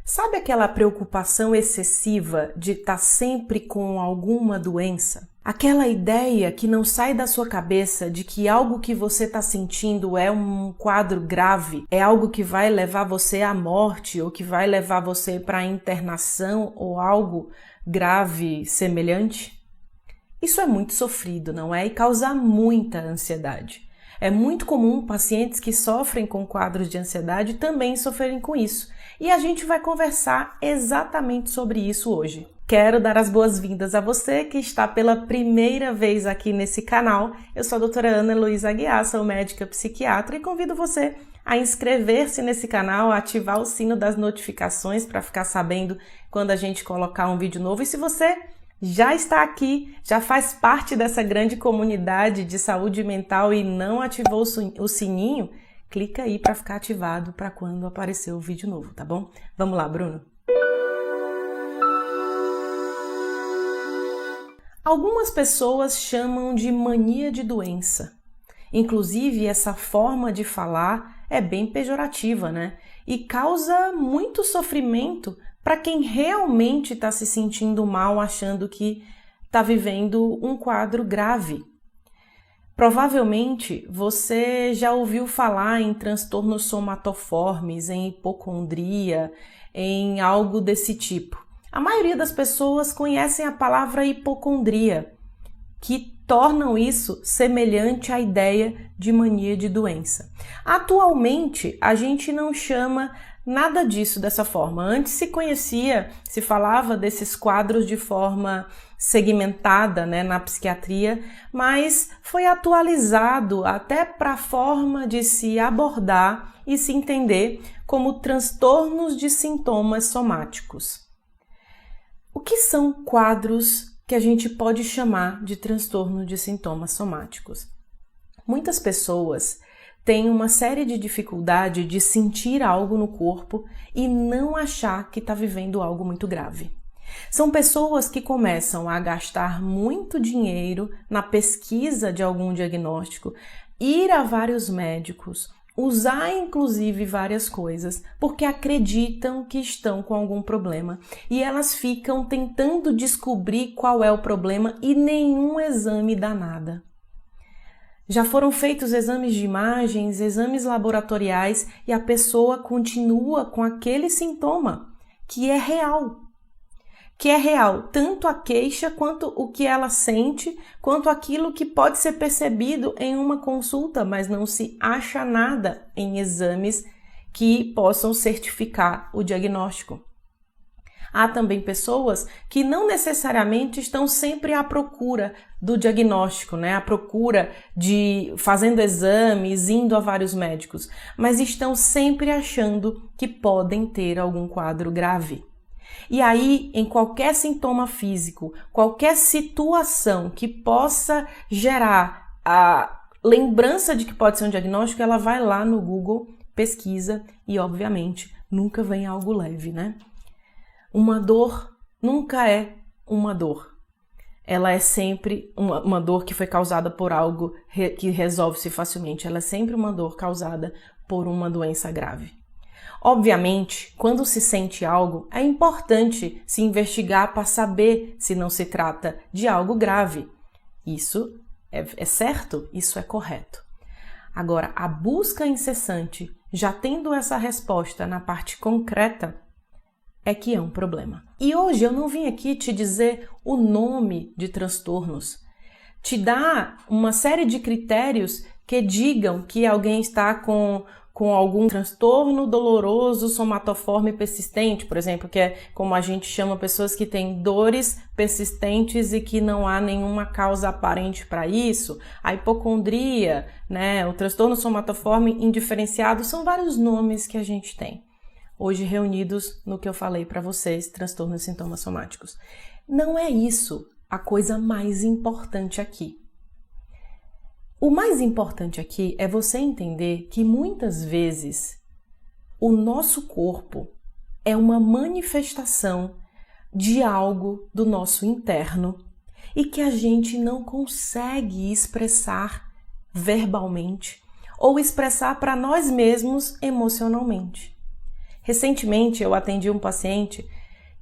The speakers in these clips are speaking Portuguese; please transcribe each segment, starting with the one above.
Sabe aquela preocupação excessiva de estar sempre com alguma doença? Aquela ideia que não sai da sua cabeça de que algo que você está sentindo é um quadro grave, é algo que vai levar você à morte ou que vai levar você para a internação ou algo grave semelhante? Isso é muito sofrido, não é? E causa muita ansiedade. É muito comum pacientes que sofrem com quadros de ansiedade também sofrerem com isso. E a gente vai conversar exatamente sobre isso hoje. Quero dar as boas-vindas a você que está pela primeira vez aqui nesse canal. Eu sou a doutora Ana Heloísa Aguiar, sou médica psiquiatra e convido você a inscrever-se nesse canal, a ativar o sino das notificações para ficar sabendo quando a gente colocar um vídeo novo. E se você já está aqui, já faz parte dessa grande comunidade de saúde mental e não ativou o sininho, clica aí para ficar ativado para quando aparecer o vídeo novo, tá bom? Vamos lá, Bruno. Algumas pessoas chamam de mania de doença. Inclusive, essa forma de falar é bem pejorativa, né? E causa muito sofrimento para quem realmente está se sentindo mal, achando que está vivendo um quadro grave. Provavelmente você já ouviu falar em transtornos somatoformes, em hipocondria, em algo desse tipo. A maioria das pessoas conhecem a palavra hipocondria, que tornam isso semelhante à ideia de mania de doença. Atualmente, a gente não chama nada disso dessa forma. Antes se falava desses quadros de forma segmentada, né, na psiquiatria, mas foi atualizado até para a forma de se abordar e se entender como transtornos de sintomas somáticos. O que são quadros que a gente pode chamar de transtorno de sintomas somáticos? Muitas pessoas têm uma série de dificuldade de sentir algo no corpo e não achar que está vivendo algo muito grave. São pessoas que começam a gastar muito dinheiro na pesquisa de algum diagnóstico, ir a vários médicos, usar inclusive várias coisas, porque acreditam que estão com algum problema e elas ficam tentando descobrir qual é o problema e nenhum exame dá nada. Já foram feitos exames de imagens, exames laboratoriais e a pessoa continua com aquele sintoma que é real. Tanto a queixa quanto o que ela sente, quanto aquilo que pode ser percebido em uma consulta, mas não se acha nada em exames que possam certificar o diagnóstico. Há também pessoas que não necessariamente estão sempre à procura do diagnóstico, né? À procura de fazendo exames, indo a vários médicos, mas estão sempre achando que podem ter algum quadro grave. E aí, em qualquer sintoma físico, qualquer situação que possa gerar a lembrança de que pode ser um diagnóstico, ela vai lá no Google, pesquisa e, obviamente, nunca vem algo leve, né? Uma dor nunca é uma dor. Ela é sempre uma dor que foi causada por algo que resolve-se facilmente. Ela é sempre uma dor causada por uma doença grave. Obviamente, quando se sente algo, é importante se investigar para saber se não se trata de algo grave. Isso é certo, isso é correto. Agora, a busca incessante, já tendo essa resposta na parte concreta, é que é um problema. E hoje eu não vim aqui te dizer o nome de transtornos, te dar uma série de critérios que digam que alguém está com algum transtorno doloroso somatoforme persistente, por exemplo, que é como a gente chama pessoas que têm dores persistentes e que não há nenhuma causa aparente para isso, a hipocondria, né, o transtorno somatoforme indiferenciado, são vários nomes que a gente tem hoje reunidos no que eu falei para vocês, transtornos e sintomas somáticos. Não é isso a coisa mais importante aqui. O mais importante aqui é você entender que muitas vezes o nosso corpo é uma manifestação de algo do nosso interno e que a gente não consegue expressar verbalmente ou expressar para nós mesmos emocionalmente. Recentemente eu atendi um paciente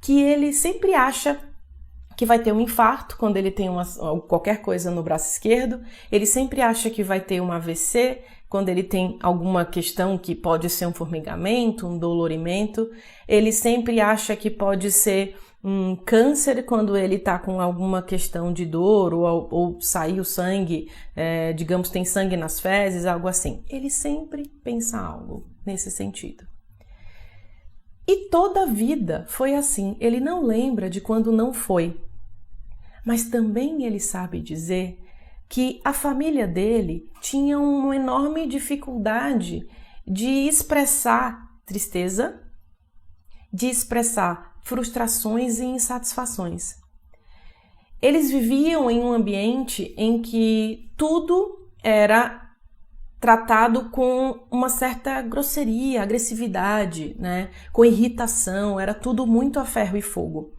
que ele sempre acha que vai ter um infarto quando ele tem qualquer coisa no braço esquerdo, ele sempre acha que vai ter um AVC quando ele tem alguma questão que pode ser um formigamento, um dolorimento, ele sempre acha que pode ser um câncer quando ele está com alguma questão de dor ou saiu sangue, digamos, tem sangue nas fezes, algo assim. Ele sempre pensa algo nesse sentido. E toda a vida foi assim, ele não lembra de quando não foi. Mas também ele sabe dizer que a família dele tinha uma enorme dificuldade de expressar tristeza, de expressar frustrações e insatisfações. Eles viviam em um ambiente em que tudo era tratado com uma certa grosseria, agressividade, né? Com irritação, era tudo muito a ferro e fogo.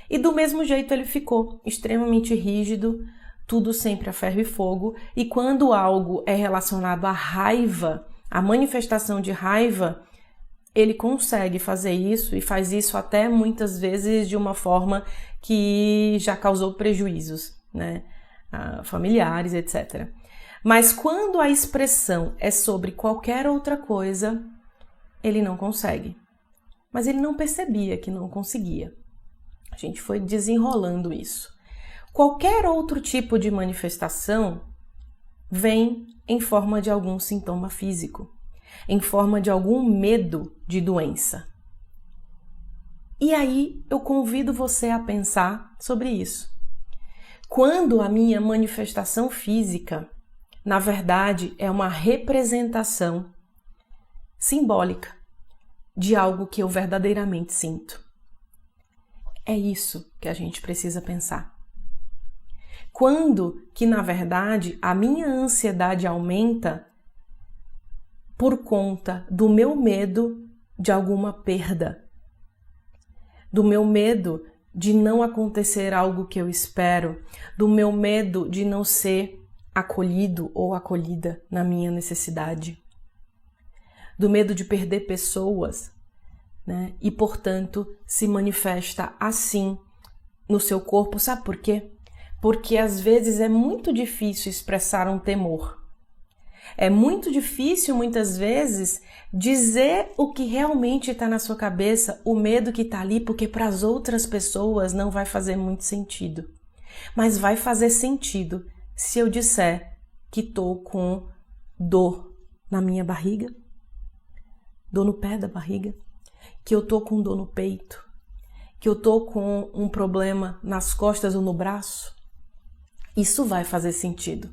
E do mesmo jeito ele ficou extremamente rígido, tudo sempre a ferro e fogo, e quando algo é relacionado à raiva, à manifestação de raiva, ele consegue fazer isso e faz isso até muitas vezes de uma forma que já causou prejuízos, né? Familiares, etc. Mas quando a expressão é sobre qualquer outra coisa, ele não consegue. Mas ele não percebia que não conseguia. A gente foi desenrolando isso. Qualquer outro tipo de manifestação vem em forma de algum sintoma físico, em forma de algum medo de doença. E aí eu convido você a pensar sobre isso. Quando a minha manifestação física, na verdade, é uma representação simbólica de algo que eu verdadeiramente sinto. É isso que a gente precisa pensar. Quando que, na verdade, a minha ansiedade aumenta por conta do meu medo de alguma perda, do meu medo de não acontecer algo que eu espero, do meu medo de não ser acolhido ou acolhida na minha necessidade, do medo de perder pessoas, né? E, portanto, se manifesta assim no seu corpo. Sabe por quê? Porque às vezes é muito difícil expressar um temor. É muito difícil, muitas vezes, dizer o que realmente está na sua cabeça, o medo que está ali, porque para as outras pessoas não vai fazer muito sentido. Mas vai fazer sentido se eu disser que estou com dor na minha barriga, dor no pé da barriga, que eu estou com dor no peito, que eu estou com um problema nas costas ou no braço. Isso vai fazer sentido.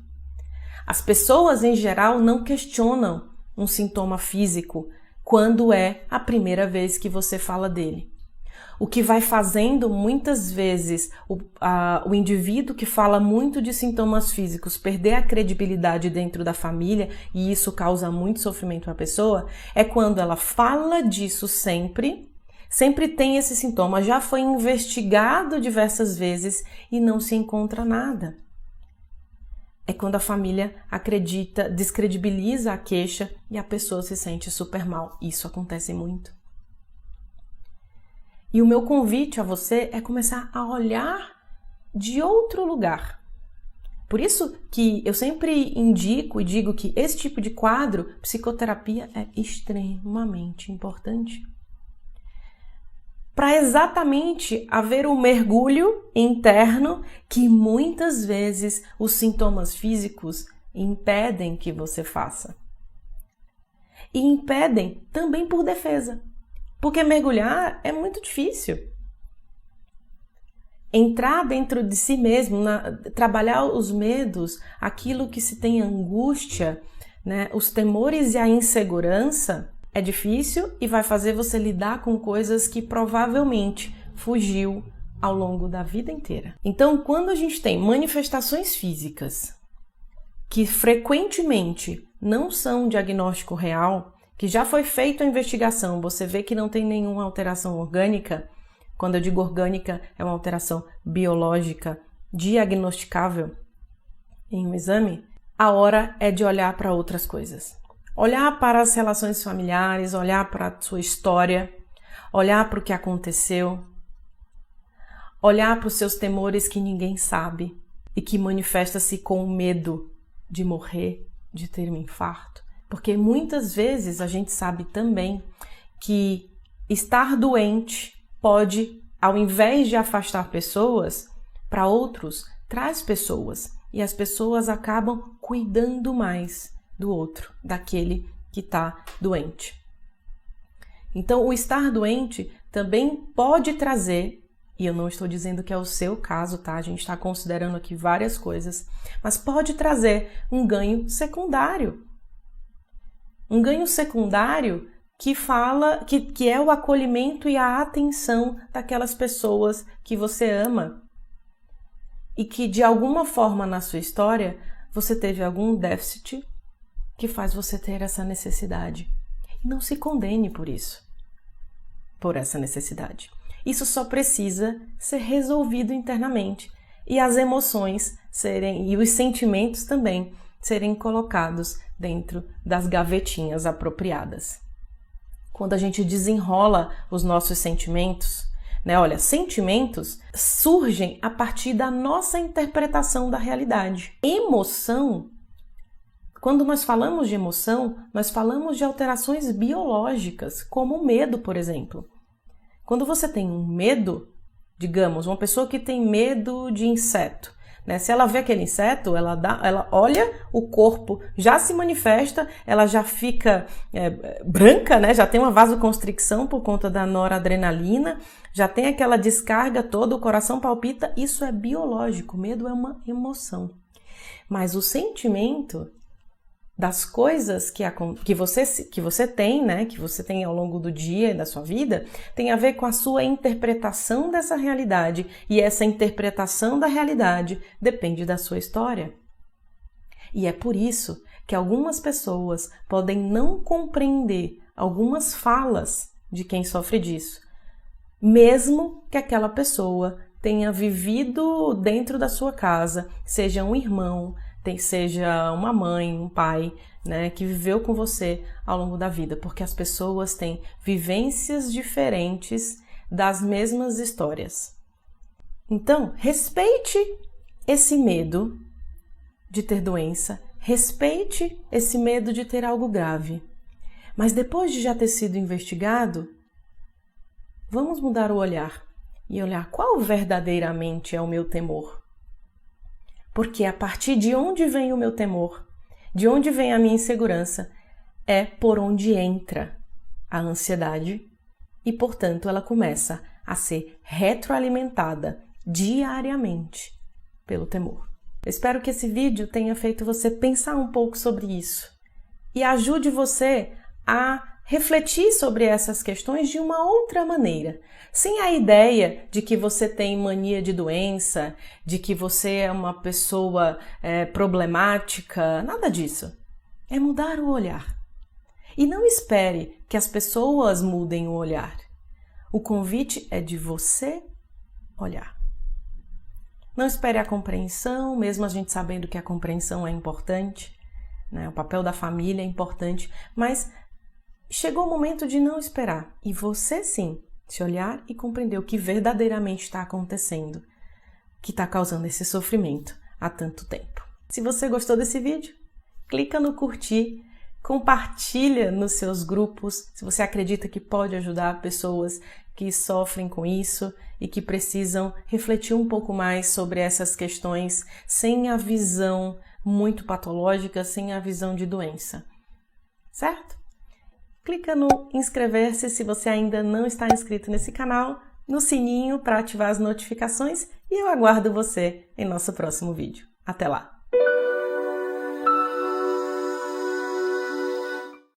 As pessoas, em geral, não questionam um sintoma físico quando é a primeira vez que você fala dele. O que vai fazendo, muitas vezes, o indivíduo que fala muito de sintomas físicos perder a credibilidade dentro da família, e isso causa muito sofrimento à pessoa, é quando ela fala disso sempre tem esse sintoma, já foi investigado diversas vezes e não se encontra nada. É quando a família acredita, descredibiliza a queixa e a pessoa se sente super mal. Isso acontece muito. E o meu convite a você é começar a olhar de outro lugar. Por isso que eu sempre indico e digo que esse tipo de quadro, psicoterapia, é extremamente importante. Para exatamente haver um mergulho interno que muitas vezes os sintomas físicos impedem que você faça. E impedem também por defesa, porque mergulhar é muito difícil. Entrar dentro de si mesmo, trabalhar os medos, aquilo que se tem angústia, né, os temores e a insegurança, é difícil e vai fazer você lidar com coisas que provavelmente fugiu ao longo da vida inteira. Então, quando a gente tem manifestações físicas que frequentemente não são um diagnóstico real, que já foi feita a investigação, você vê que não tem nenhuma alteração orgânica, quando eu digo orgânica, é uma alteração biológica diagnosticável em um exame, a hora é de olhar para outras coisas. Olhar para as relações familiares, olhar para a sua história, olhar para o que aconteceu, olhar para os seus temores que ninguém sabe e que manifesta-se com o medo de morrer, de ter um infarto. Porque muitas vezes a gente sabe também que estar doente pode, ao invés de afastar pessoas, para outros, traz pessoas. E as pessoas acabam cuidando mais do outro, daquele que está doente. Então, o estar doente também pode trazer, e eu não estou dizendo que é o seu caso, tá? A gente está considerando aqui várias coisas, mas pode trazer um ganho secundário. Um ganho secundário que é o acolhimento e a atenção daquelas pessoas que você ama e que, de alguma forma na sua história, você teve algum déficit que faz você ter essa necessidade. E não se condene por isso, por essa necessidade. Isso só precisa ser resolvido internamente e as emoções e os sentimentos também serem colocados dentro das gavetinhas apropriadas. Quando a gente desenrola os nossos sentimentos, olha, sentimentos surgem a partir da nossa interpretação da realidade. Emoção, quando nós falamos de emoção, nós falamos de alterações biológicas, como o medo, por exemplo. Quando você tem um medo, digamos, uma pessoa que tem medo de inseto, se ela vê aquele inseto, ela olha, o corpo já se manifesta, ela já fica branca, já tem uma vasoconstricção por conta da noradrenalina, já tem aquela descarga toda, o coração palpita, isso é biológico, medo é uma emoção. Mas o sentimento das coisas que você tem, que você tem ao longo do dia e da sua vida, tem a ver com a sua interpretação dessa realidade. E essa interpretação da realidade depende da sua história. E é por isso que algumas pessoas podem não compreender algumas falas de quem sofre disso, mesmo que aquela pessoa tenha vivido dentro da sua casa, seja um irmão, seja uma mãe, um pai, que viveu com você ao longo da vida, porque as pessoas têm vivências diferentes das mesmas histórias. Então, respeite esse medo de ter doença, respeite esse medo de ter algo grave. Mas depois de já ter sido investigado, vamos mudar o olhar e olhar qual verdadeiramente é o meu temor. Porque a partir de onde vem o meu temor, de onde vem a minha insegurança, é por onde entra a ansiedade e, portanto, ela começa a ser retroalimentada diariamente pelo temor. Eu espero que esse vídeo tenha feito você pensar um pouco sobre isso e ajude você a refletir sobre essas questões de uma outra maneira, sem a ideia de que você tem mania de doença, de que você é uma pessoa problemática, nada disso. É mudar o olhar. E não espere que as pessoas mudem o olhar. O convite é de você olhar. Não espere a compreensão, mesmo a gente sabendo que a compreensão é importante, o papel da família é importante, mas chegou o momento de não esperar e você sim se olhar e compreender o que verdadeiramente está acontecendo, que está causando esse sofrimento há tanto tempo. Se você gostou desse vídeo, clica no curtir, compartilha nos seus grupos, se você acredita que pode ajudar pessoas que sofrem com isso e que precisam refletir um pouco mais sobre essas questões sem a visão muito patológica, sem a visão de doença. Certo? Clica no inscrever-se se você ainda não está inscrito nesse canal, no sininho para ativar as notificações e eu aguardo você em nosso próximo vídeo. Até lá!